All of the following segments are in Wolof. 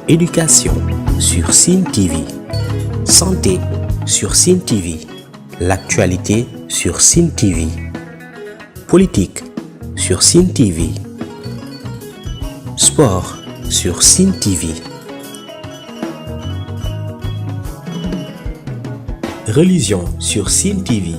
Éducation sur Sen TV. Santé sur Sen TV. L'actualité sur Sen TV. Politique sur Sen TV. Sport sur Sen TV. Religion sur Sen TV.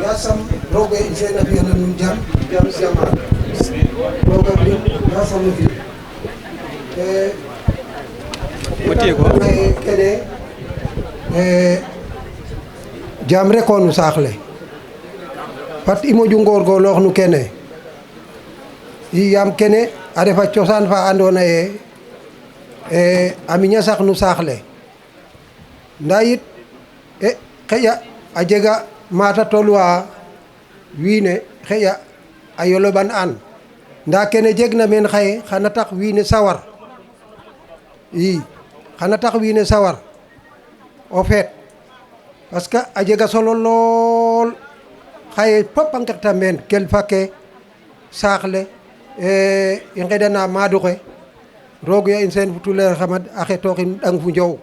yasam roga insena fiyana nun jam jama roga bin yasam no fi kene jam rek o nu saax le fat i moƴu ngorgorloox no kene yaam kene a refa cosaan fa andoona yee a miña sax no saax le ndaa yit xeƴa a jega mata tolwa wiin we xeƴa a yoloɓan an ndaa kene jegna meen xaye xana tax wiin we sawar xana tax wiin we sawar o feet parce que a jega solo lool xaye fop a nqeta meen kelfa ke saax le i nqeɗana maadu xe roog ya in seen futuleer xamad a xetooxin ɗang fu njow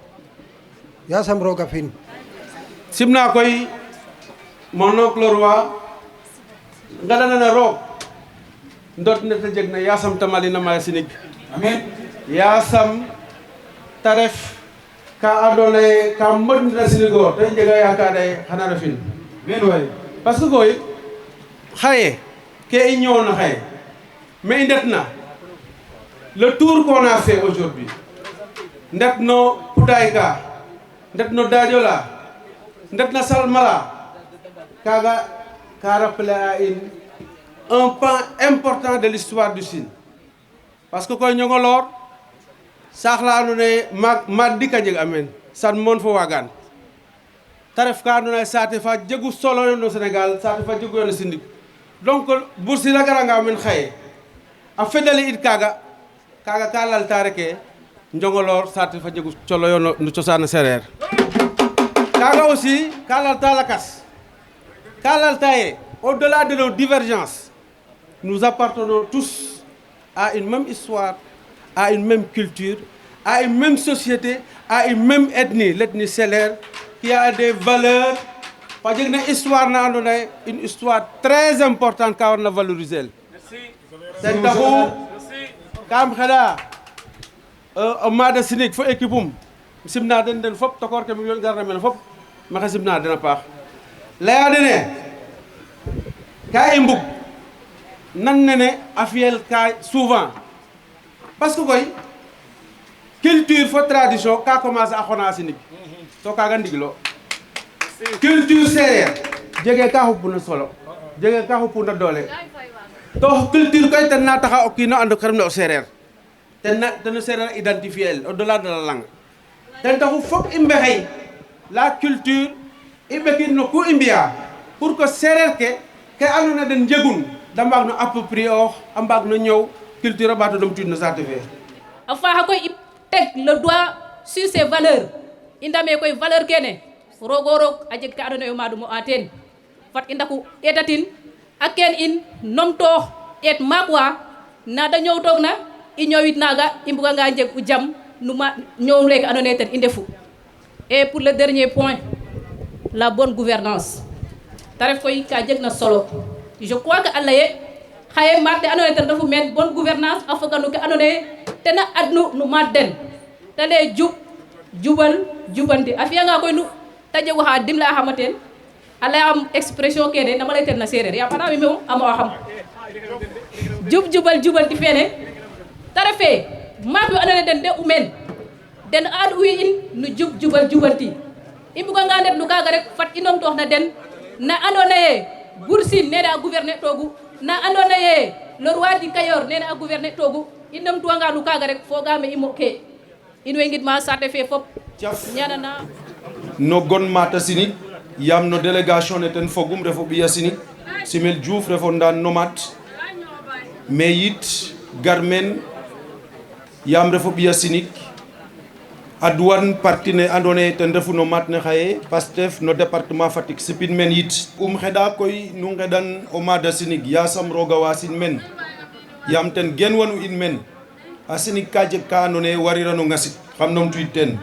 yasam roga fin simna koy mon oncle roi ngaɗanana roog ndot nete jeg na yasam tamalina maya sinig amin yasam ta ref ka andoona yee ka moƴna sinigoor te i njega yaakaar ye xana refin men way parce que koy xaye ke i ñoowna xaye me i ndetna le tour qu'on a fait aujourd'hui ndet no Kouday Ka ndet no Dadiola ndet na Salmala kaga ka rappeler à un pan important de l'histoire du Sine parce que koy Njongolor saax la andoona yee maak dik a jeg amen san mon fo waagaan ta ref ka andoona yee saate fa jegu solo yo no Sénégal saate fa jegu yo no sindik donc Bour Sine a garanga men xaye a fedali it kaga ka lalta reke Njongolor saate fa jegu solo yo no cosaan sereer kaga aussi ka lalta lakas ka lalta ye au-delà de nos divergences nous appartenons tous à une même histoire, à une même culture, à une même société, à une même ethnie, l'ethnie sérère, qui a des valeurs. Parce que une histoire, une histoire très importante qu'on a valorisée. C'est d'abord, comme ça, au mois de Sinik, il faut équiper. Si vous avez des fop, tu as des garder des fop, mais si vous n'avez pas. Là, il nan nene afiel ka souvent parce que koy culture fo tradition ka commencer a xona sinig to kaga ndiglo culture sereer jege ka xupuna solo jege ka xupuna doole to culture koy ten na taxa o kiino ando xarem ne o sereer ten sereer identifier au-delà de la langue ten taxu fop i mbexey la culture i ɓekin no ku i mbiya pour que sereer ke andoona den njegun da mbaag no approprier oox a mbaag no ñëw culture a ɓaato dom tuuj no saate fe a faaxa koy i teg le doigt sur ces valeurs i ndame koy valeur kene roogo roog a jeg ka andoona yee o maadum o a teen fat i ndaku eetatin a keen in numtoox eet maak wa na da ñoowtoogna i ñoowit naaga i mbuganga njeg u jam no ma ñoow leeke andoona yee ten i ndefu et pour le dernier point la bonne gouvernance ta ref koy ka jeg na solo je crois que Allah ye xaye maak te andoona yee ten refu meen bonne gouvernance a foga no ke andoona yee ten a adnu no maat den te lay jub jubal jubanti a fiyanga koy nu te jeg oxa dimle'axama teen a layaxam expression kene nama lay tel na seereer yaam anda mi moom a mo'axam jubal jubanti fene te refe maak we andoona yee den de u meen den aad uyi in no jubal jubanti i mbuganga ndet no kaaga rek fat i numtoox na den na andoona yee Bour Sine nene a gouverner toogu na andoona yee le roi du Kayor nene a gouverner toogu i ndamtuwanga no kaaga rek foogaam i moƴke in way ngidma saate fe fop ñaanana no gon mata sinig yaam no délégation ne ten fogum refo ɓiya sinig Simel Diouf refo ndaan nomade mais yit gar men yaam refo ɓiya sinig adwan parti ne andoona yee ten refu no maat ne xaye Pastef no département Fatick sipin men yit xeɗa koy nu ngeɗan o maada sinig yasam roga wasin men yaam ten gen wanu in men a sinig ka jeg ka andoona yee warirano ngasit xam numtuwiid ten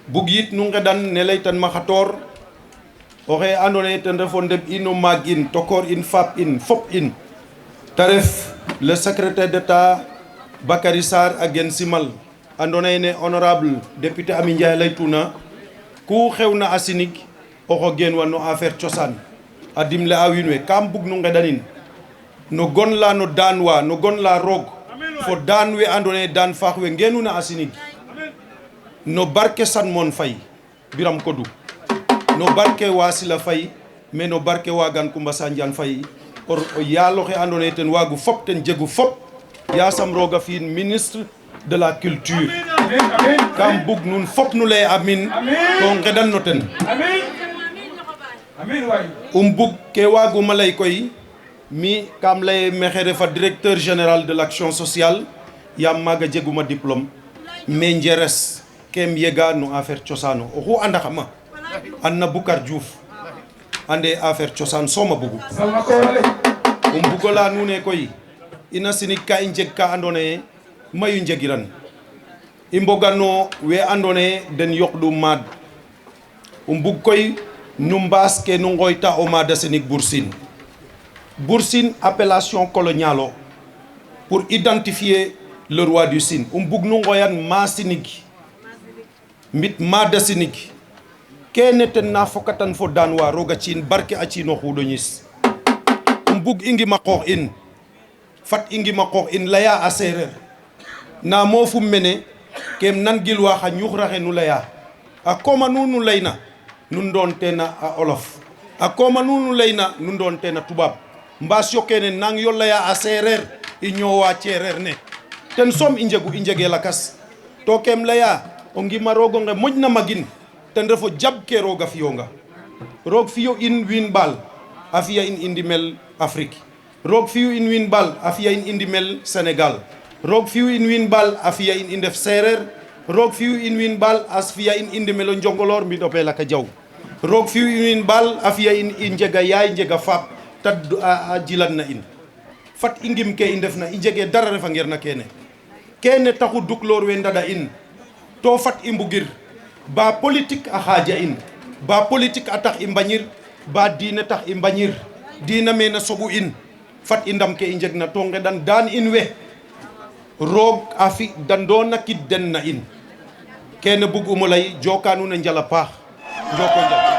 bug yit nu ngeɗan ne laytan ma xatoor oxe andoona yee ten refo ndeɓ in o maag in tokoor in faap in fop in ta ref le secrétaire d'État Bakary Sarr a gen simal andoona yee ne honorable député Amy Ndiaye laytuna ku xewna a sinig oxo geen wa no affaire cosaan a dimle a wiin we kam bug nu ngeɗanin no gon la no daan wa no gon la roog fo daan we andoona yee daan faax we ngenuna a sinig no barke Sanmon Faye Biram Kodu no barke Wasila Faye mais no barke Wagan Kumba Sanjang Faye o yaal oxe andoona yee ten waagu fop ten jegu fop yaasam roog a fi'in ministre de la culture kam bug nuun fop nu lay amin to ngeɗan no ten bug ke waaguma lay koy mi kam lay mexe refa directeur général de l'action sociale yaam maaga jeguma diplôme mais njeres kem yega no affaire cosaan oxu andaxama anna Boucar Diouf ande affaire cosaan soom a bugu bugola nuun e koy ina sinig ka i njeg ka andoona yee mayu njegiran i mbogano we andoona yee den yoqɗu maad bug koy nu mbaas ke nu ngooyta o maad a sinig Bour Sine appellation coloniale o pour identifier le roi du Sine bug nu ngooyan ma sinig mbit maada sinig kene ten na fokatan fo daan wa roog a ciin barke a ciin o xuuɗo ñis bug i ngima qoox in fat i ngima qoox in laya a seereer na moofum mene kem nangilwa xa ñuxraxe nu laya a kooma nu nu layna nu ndoon teena a olof a kooma nu nu layna nu ndoon teena tubaab mbaas yo kene nang yo laya a seereer i ñoowa ceereer ne ten soom i njegu i njege lakas to kem laya o ngima roogo nge moƴna magin ten refo jab ke roog a fiyonga roog fiyo in wiin ɓaal a fiya in i ndimel Afrique roog fiyu in wiin ɓaal a fiya in i ndimel Sénégal roog fiyu in wiin ɓaal a fiya in i ndef seereer roog fiyu in wiin ɓaal a fiya in i ndimel o Njongolor mbiɗ o Pelaka Jaw roog fiyu in wiin ɓaal a fiya in i njega yaay njega faap ta a jilan na in fat i ngim ke i ndefna i njege dara refa ngeer na kene taxu duklor we ndada in to fat i mbugir ba politique a xaaja in ba politique a tax i mbañir ba diine tax i mbañir diina mena soɓu in fat i ndam ke i njegna to ngeɗan daan in we roog a fi dandoona kid den na in kene bug'umo lay joka nuun a njal a paax njoko njal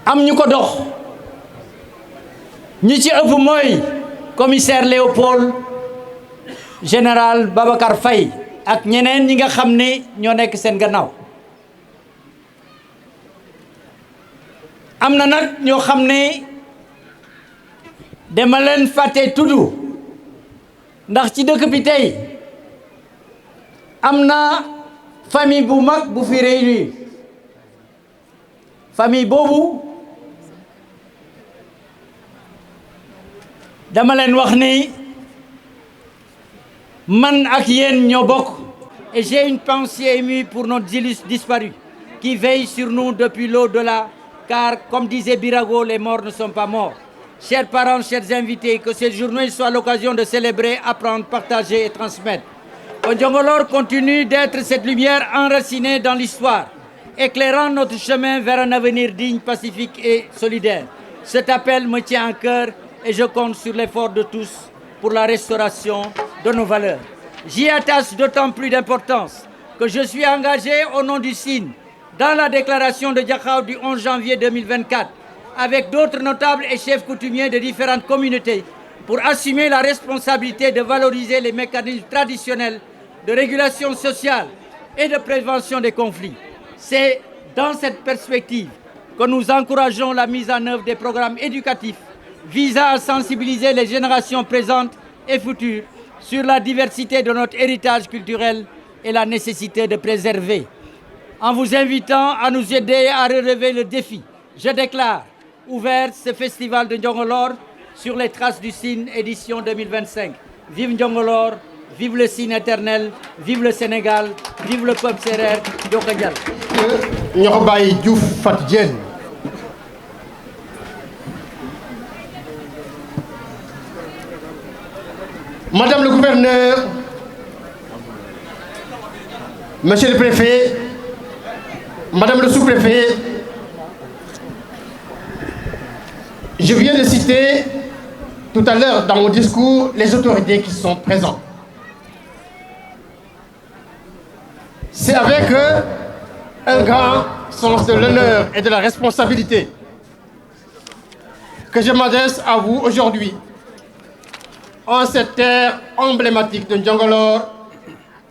am ñu ko dox ñi ci ëpp mooy commissaire Léopold général Babacar Faye ak ñeneen ñi nga xam ne ñoo nekk seen gannaaw am na nag ñoo xam ne dama leen fàtte tudd ndax ci dëkk bi tey am na famille bu mag bu fi réunir famille boobu dama leen wax ni man ak yéen ñoo bokk. Et j'ai une pensée émue pour nos disparus qui veillent sur nous depuis l'au-delà, car comme disait Birago, les morts ne sont pas morts. Chers parents, chers invités, que cette journée soit l'occasion de célébrer, apprendre, partager et transmettre. Que Njongolor continue d'être cette lumière enracinée dans l'histoire, éclairant notre chemin vers un avenir digne, pacifique et solidaire. Cet appel me tient à cœur et je compte sur l'effort de tous pour la restauration de nos valeurs. J'y attache d'autant plus d'importance que je suis engagé au nom du SIN dans la déclaration de Diakhao du 11 janvier 2024 avec d'autres notables et chefs coutumiers de différentes communautés pour assumer la responsabilité de valoriser les mécanismes traditionnels de régulation sociale et de prévention des conflits. C'est dans cette perspective que nous encourageons la mise en œuvre des programmes éducatifs visant à sensibiliser les générations présentes et futures sur la diversité de notre héritage culturel et la nécessité de préserver. En vous invitant à nous aider à relever le défi, je déclare ouvert ce festival de Njongolor sur les traces du SIN édition 2025. Vive Njongolor, vive le SIN éternel, vive le Sénégal, vive le peuple sérère, Joko Njal. ñoko baye Diouf Fat Diène. Madame le gouverneur, Monsieur le préfet, Madame le sous-préfet, je viens de citer tout à l'heure dans mon discours les autorités qui sont présentes. C'est avec un grand sens de l'honneur et de la responsabilité que je m'adresse à vous aujourd'hui, en cette terre emblématique de Njongolor,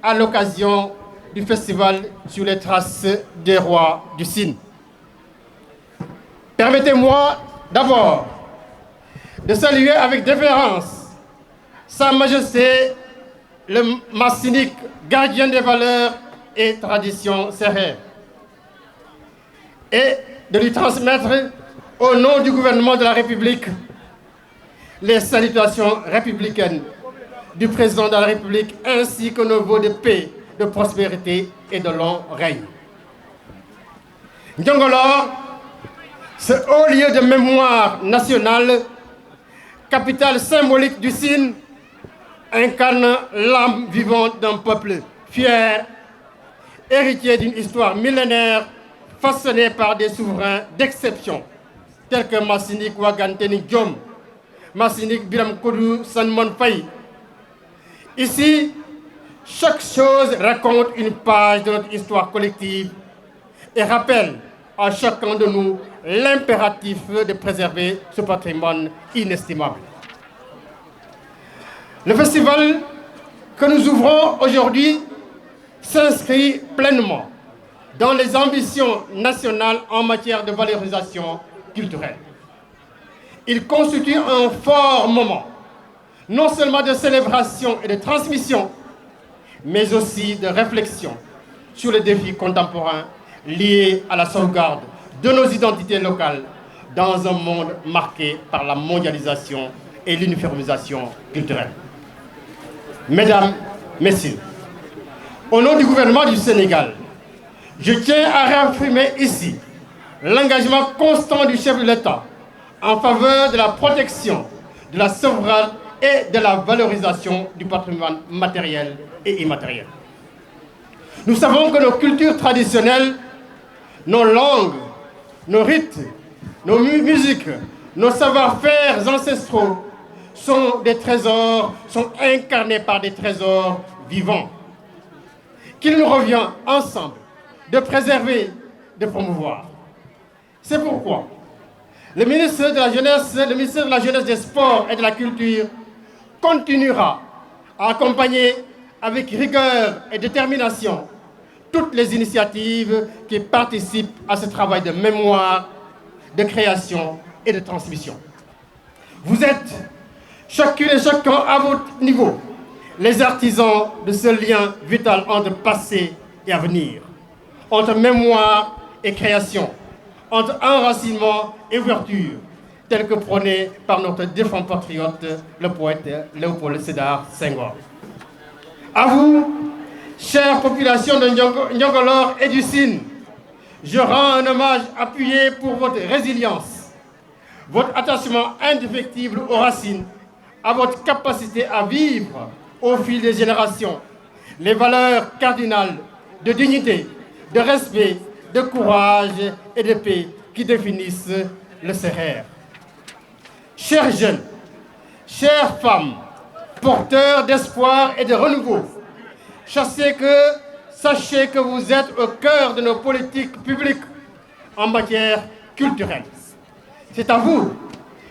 à l'occasion du festival sur les traces des rois du Sine. Permettez-moi d'abord de saluer avec déférence Sa Majesté le Massinique, gardien des valeurs et traditions sérères, et de lui transmettre au nom du gouvernement de la République les salutations républicaines du président de la République ainsi que nos vœux de paix, de prospérité et de long règne. Njongolor, ce haut lieu de mémoire nationale, capitale symbolique du Sine, incarne l'âme vivante d'un peuple fier, héritier d'une histoire millénaire façonnée par des souverains d'exception, tels que Massinik Waganteni Diom, Massinik Biram Kodou Sanmon Faye. Ici, chaque chose raconte une page de notre histoire collective et rappelle à chacun de nous l'impératif de préserver ce patrimoine inestimable. Le festival que nous ouvrons aujourd'hui s'inscrit pleinement dans les ambitions nationales en matière de valorisation culturelle. Il constitue un fort moment, non seulement de célébration et de transmission, mais aussi de réflexion sur les défis contemporains liés à la sauvegarde de nos identités locales dans un monde marqué par la mondialisation et l'uniformisation culturelle. Mesdames, Messieurs, au nom du gouvernement du Sénégal, je tiens à réaffirmer ici l'engagement constant du chef de l'État en faveur de la protection, de la sauvegarde et de la valorisation du patrimoine matériel et immatériel. Nous savons que nos cultures traditionnelles, nos langues, nos rites, nos musiques, nos savoir-faire ancestraux sont des trésors, sont incarnés par des trésors vivants qu'il nous revient ensemble de préserver, de promouvoir. C'est pourquoi le ministère de la Jeunesse, des Sports et de la Culture continuera à accompagner avec rigueur et détermination toutes les initiatives qui participent à ce travail de mémoire, de création et de transmission. Vous êtes, chacune et chacun à votre niveau, les artisans de ce lien vital entre passé et avenir, entre mémoire et création, entre enracinement et ouverture, tel que prôné par notre défunt patriote, le poète Léopold Sédar Senghor. À vous, chère population de Njongolor et du Sine, je rends un hommage appuyé pour votre résilience, votre attachement indéfectible aux racines, à votre capacité à vivre au fil des générations les valeurs cardinales de dignité, de respect, de courage et de paix qui définissent le Sérère. Chers jeunes, chères femmes, porteurs d'espoir et de renouveau, sachez que vous êtes au cœur de nos politiques publiques en matière culturelle. C'est à vous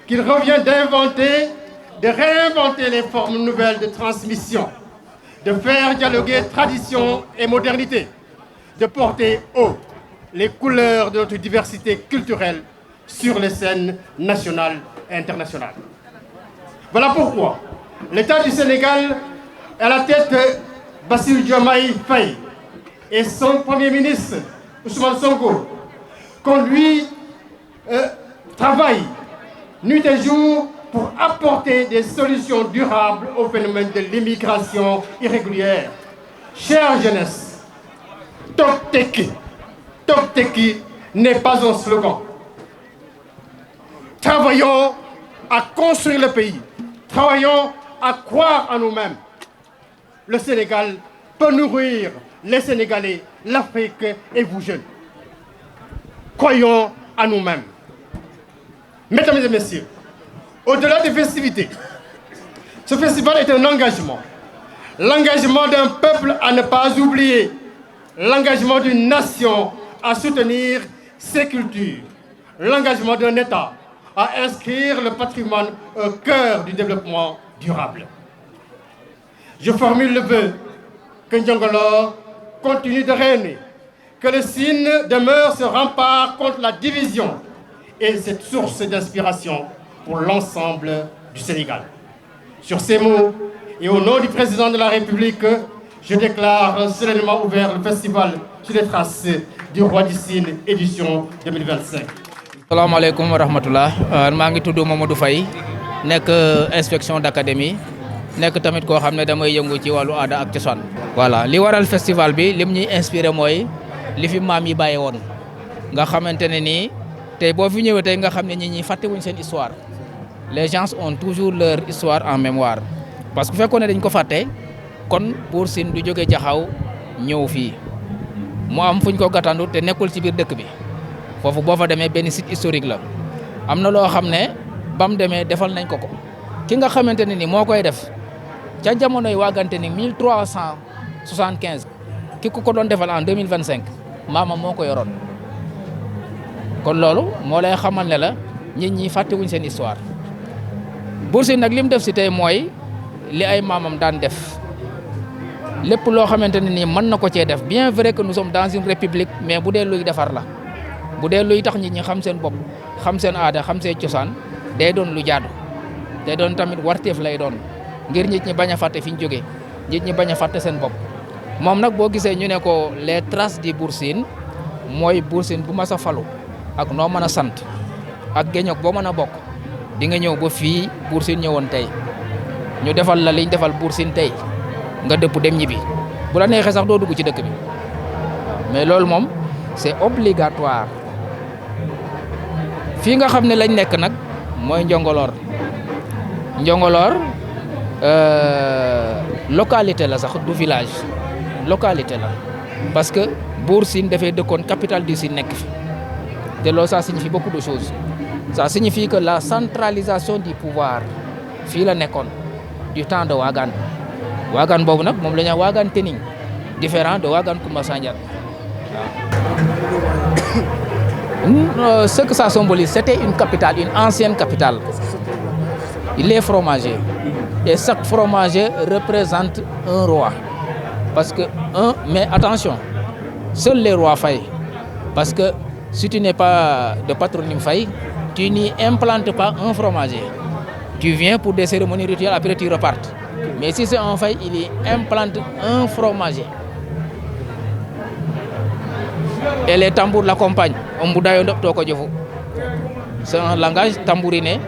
qu'il revient de réinventer les formes nouvelles de transmission, de faire dialoguer tradition et modernité, de porter haut les couleurs de notre diversité culturelle sur les scènes nationales et internationales. Voilà pourquoi l'État du Sénégal, à la tête de Bassirou Diomaye Faye et son Premier ministre, Ousmane Sonko, conduit, travaille nuit et jour pour apporter des solutions durables au phénomène de l'immigration irrégulière. Chère jeunesse, Tok Teki n'est pas un slogan. Travaillons à construire le pays. Travaillons à croire en nous-mêmes. Le Sénégal peut nourrir les Sénégalais, l'Afrique et vous jeunes. Croyons en nous-mêmes. Mesdames et messieurs, au-delà des festivités, ce festival est un engagement. L'engagement d'un peuple à ne pas oublier. L'engagement d'une nation à soutenir ses cultures. L'engagement d'un État à inscrire le patrimoine au cœur du développement durable. Je formule le vœu que Njongolor continue de rayonner, que le Sine demeure ce rempart contre la division et cette source d'inspiration pour l'ensemble du Sénégal. Sur ces mots, et au nom du président de la République, je déclare solennellement ouvert le festival sur les traces du Roi du Sine, édition 2025. Salaamaaleykum wa rahmatullah, maa ngi tudd Mamadou Faye nekk inspection d'académie nekk tamit koo xam ne damay yëngu ci wàllu aada ak cosaan. voilà li waral festival bi lim ñuy inspiré mooy li fi maam yi bàyyi woon nga xamante ne nii tey boo fi ñëwee tey nga xam ne ñi fàttewuñ seen histoire les gens ont toujours leur histoire en mémoire parce que bu fekkoon ne dañ ko fàtte kon Buur Sine du jóge Jaxaw ñëw fii mu am fuñ ko gàttandu te nekkul ci biir dëkk bi foofu boo fa demee benn site historique la am na loo xam ne ba mu demee defal nañ ko ki nga xamante ne ni moo koy def ca jamonoy waagante ni 1375 ki ko doon defal en 2025 maama moo ko yoroon kon loolu moo lay xamal ne la nit ñi fàttewuñ seen histoire Buur Sine nag li mu def si tey mooy li ay maamam daan def lépp loo xamante ne nii mën na ko cee def bien vrai que nous sommes dans une république mais bu dee luy defar la bu dee luy tax nit ñi xam seen bopp xam seen aada xam seen cosaan day doon lu jaadu day doon tamit warteef lay doon ngir nit ñi bañ a fàtte fi ñu jógee nit ñi bañ a fàtte seen bopp moom nag boo gisee ñu ne ko les traces du Buur Sine mooy Buur Sine bu mas a falu ak noo mën a sant ak géñoog boo mën a bokk di nga ñëw ba fii Buur Sine ñëwoon tey ñu defal la liñ defal Buur Sine tey nga dëpp dem ñibbi bu la neexee sax doo dugg ci dëkk bi mais loolu moom c'est obligatoire fii nga xam ne lañ nekk nag mooy Njongolor localité la sax du village localité la parce que Buur Sine dafay dëkkoon capitale du Sine nekk fi te loolu ça signifie beaucoup de choses ça signifie que la centralisation du pouvoir fii la nekkoon du temps de Waagaan Waagaan boobu nag moom la ñu wax Waagaan Tening différent de Waagaan Kumba Sandiara waaw. Ce que ça symbolise, c'était une capitale, une ancienne capitale. Les fromagers. Et chaque fromager représente un roi. Parce que, mais attention, seuls les rois Faye. Parce que si tu n'es pas de patronyme Faye, tu n'y implantes pas un fromager. Tu viens pour des cérémonies rituelles, après tu repartes. Mais si c'est un Faye, il y implante un fromager. Et les tambours l'accompagnent. C'est un langage tambouriné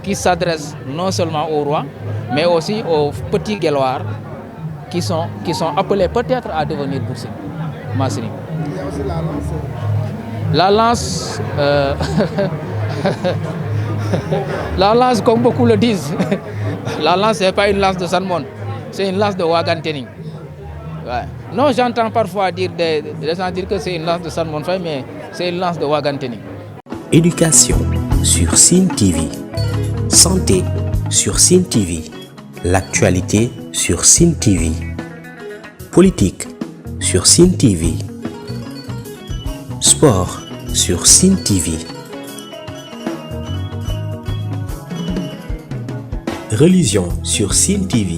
qui s'adresse non seulement au roi, mais aussi aux petits guelwaars qui sont appelés peut-être à devenir Buur Sine. Massini. Il y a aussi la lance. La lance, la lance, comme beaucoup le disent, la lance, ce n'est pas une lance de Sanmon, c'est une lance de Waagaan Tening. Ouais. Non, j'entends parfois dire des gens dire que c'est une lance de Salmon Faye, mais c'est une lance de Waagaan Tening. Éducation sur Sine TV. Santé sur Sine TV. L'actualité sur Sine TV. Politique sur Sine TV. Sport sur Sine TV. Religion sur Sine TV.